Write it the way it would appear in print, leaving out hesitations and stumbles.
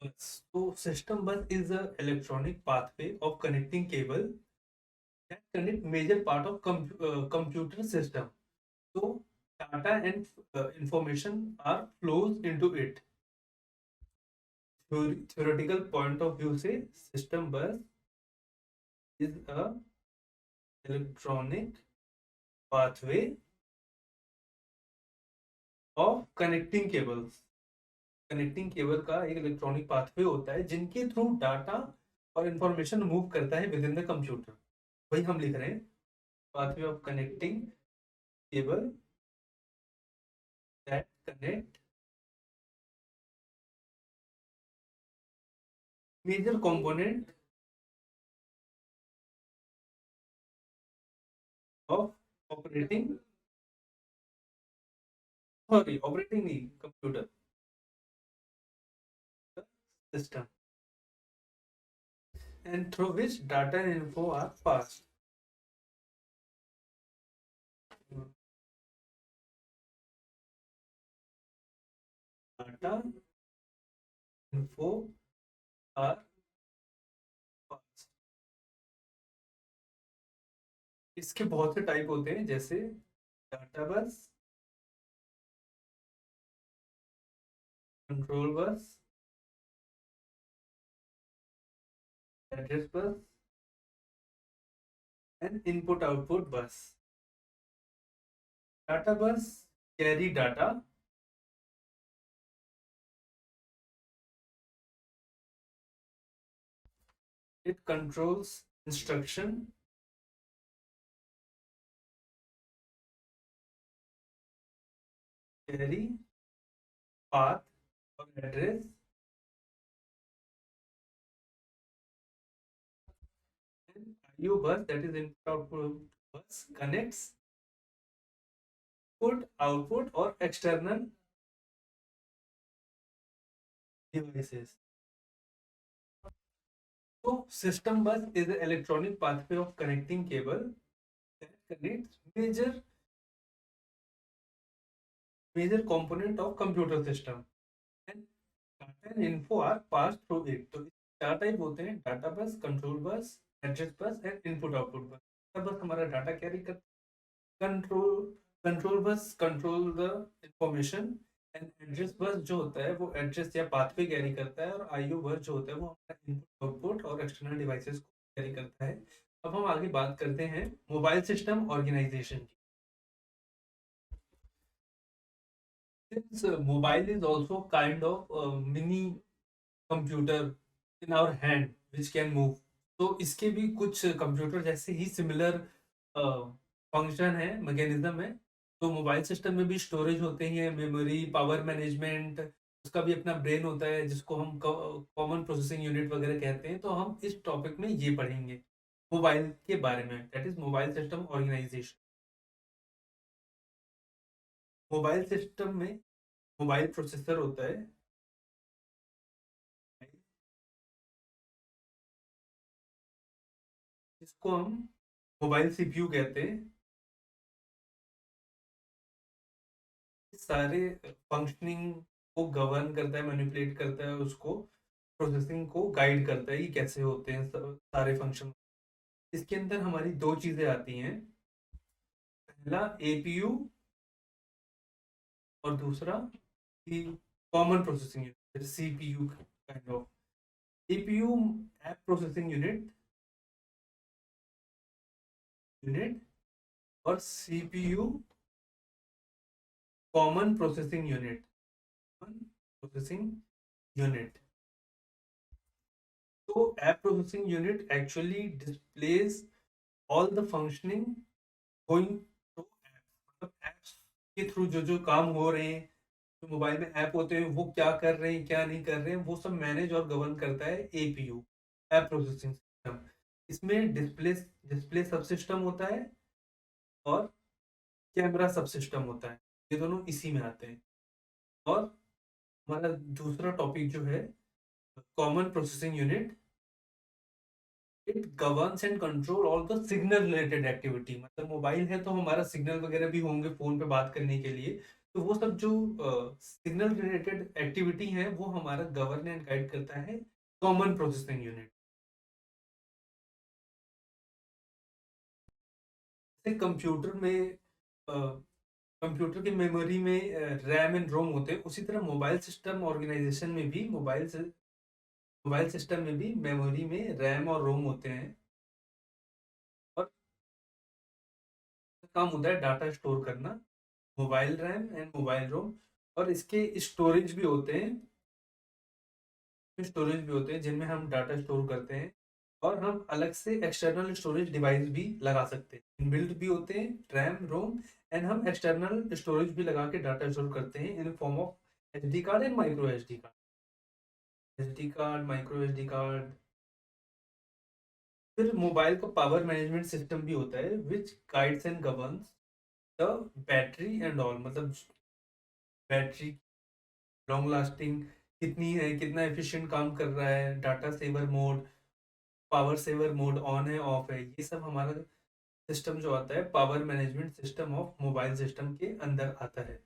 So system bus is a electronic pathway of connecting cable that connect major part of computer system. So data and information are flows into it. Theoretical point of view say system bus is a electronic pathway of connecting cables. Connecting cable का एक electronic pathway होता है जिनके through data और information move करता है with in the computer. वही हम लिख रहे हैं, pathway of connecting cable that connect major component of operating operating the computer system and through which data and info are passed. Data info are passed. इसके बहुत से टाइप होते हैं जैसे डाटा बस, control bus, address bus and input output bus. Data bus carry data. It controls instruction. Carry path or address. And IO bus, that is input output bus, connects input output or external devices. So system bus is an electronic pathway of connecting cable that connects major component of computer system, and data and info are passed through it. तो चार type होते हैं: data बस, control bus, address bus and input output बस. Data बस हमारा data carry कर, control control bus control the information, and address bus जो होता है वो एड्रेस या पाथवे कैरी करता है, और आईओ बस जो होता है वो हमारा इनपुट आउटपुट और एक्सटर्नल डिवाइसेस को कैरी करता है. अब हम आगे बात करते हैं मोबाइल सिस्टम ऑर्गेनाइजेशन की. Since mobile is also kind of mini computer in our hand which can move, तो इसके भी कुछ कंप्यूटर जैसे ही सिमिलर फंक्शन है, मैकेनिज्म है. तो मोबाइल सिस्टम में भी स्टोरेज होते हैं, मेमोरी, पावर मैनेजमेंट, उसका भी अपना ब्रेन होता है जिसको हम कॉमन प्रोसेसिंग यूनिट वगैरह कहते हैं. तो हम इस टॉपिक में ये पढ़ेंगे मोबाइल के बारे में, that is mobile system organization. Mobile system में मोबाइल प्रोसेसर होता है, जिसको हम मोबाइल सीपीयू कहते हैं. सारे फंक्शनिंग को गवर्न करता है, मैनिपुलेट करता है, उसको प्रोसेसिंग को गाइड करता है कि कैसे होते हैं सारे फंक्शन. इसके अंदर हमारी दो चीजें आती हैं, पहला एपीयू और दूसरा common processing unit, CPU kind of. APU app processing unit और सीपीयू कॉमन प्रोसेसिंग यूनिट. तो app processing unit actually displace all the functioning going through app, मतलब ऐप्स के थ्रू जो जो काम हो रहे हैं, जो मोबाइल में ऐप होते हैं वो क्या कर रहे हैं क्या नहीं कर रहे हैं, वो सब मैनेज और गवर्न करता है एपीयू, ऐप प्रोसेसिंग सिस्टम. इसमें डिस्प्ले सब सिस्टम होता है और कैमरा सब सिस्टम होता है, ये दोनों इसी में आते हैं. और हमारा दूसरा टॉपिक जो है common processing unit, it governs and control all the signal related activity. मतलब मोबाइल है तो हमारा सिग्नल वगैरह भी होंगे फोन पे बात करने के लिए, तो वो सब जो सिग्नल रिलेटेड एक्टिविटी है वो हमारा गवर्न एंड गाइड करता है कॉमन प्रोसेसिंग यूनिट। जैसे कंप्यूटर में कंप्यूटर की मेमोरी में रैम एंड रोम होते हैं, उसी तरह मोबाइल सिस्टम ऑर्गेनाइजेशन में भी मोबाइल सिस्टम में भी मेमोरी में रैम और रोम होते हैं। और काम होता है डाटा स्टोर करना, मोबाइल रैम एंड मोबाइल रोम। और इसके स्टोरेज भी होते हैं जिनमें हम डाटा स्टोर करते हैं। और हम अलग से एक्सटर्नल स्टोरेज डिवाइस भी लगा सकते हैं, इनबिल्ट भी होते हैं रैम रोम। एंड हम एक्सटर्नल स्टोरेज भी लगा के डाटा स्टोर करते हैं in form of H D card and micro H D card. H D card, micro H D card. फिर मोबाइल का पावर मैनेजमेंट सिस्टम भी होता है which guides and governs the battery and all, मतलब battery long lasting कितनी है, कितना efficient काम कर रहा है, data saver mode, power saver mode on है ऑफ है, ये सब हमारा सिस्टम जो आता है power management system of mobile system के अंदर आता है।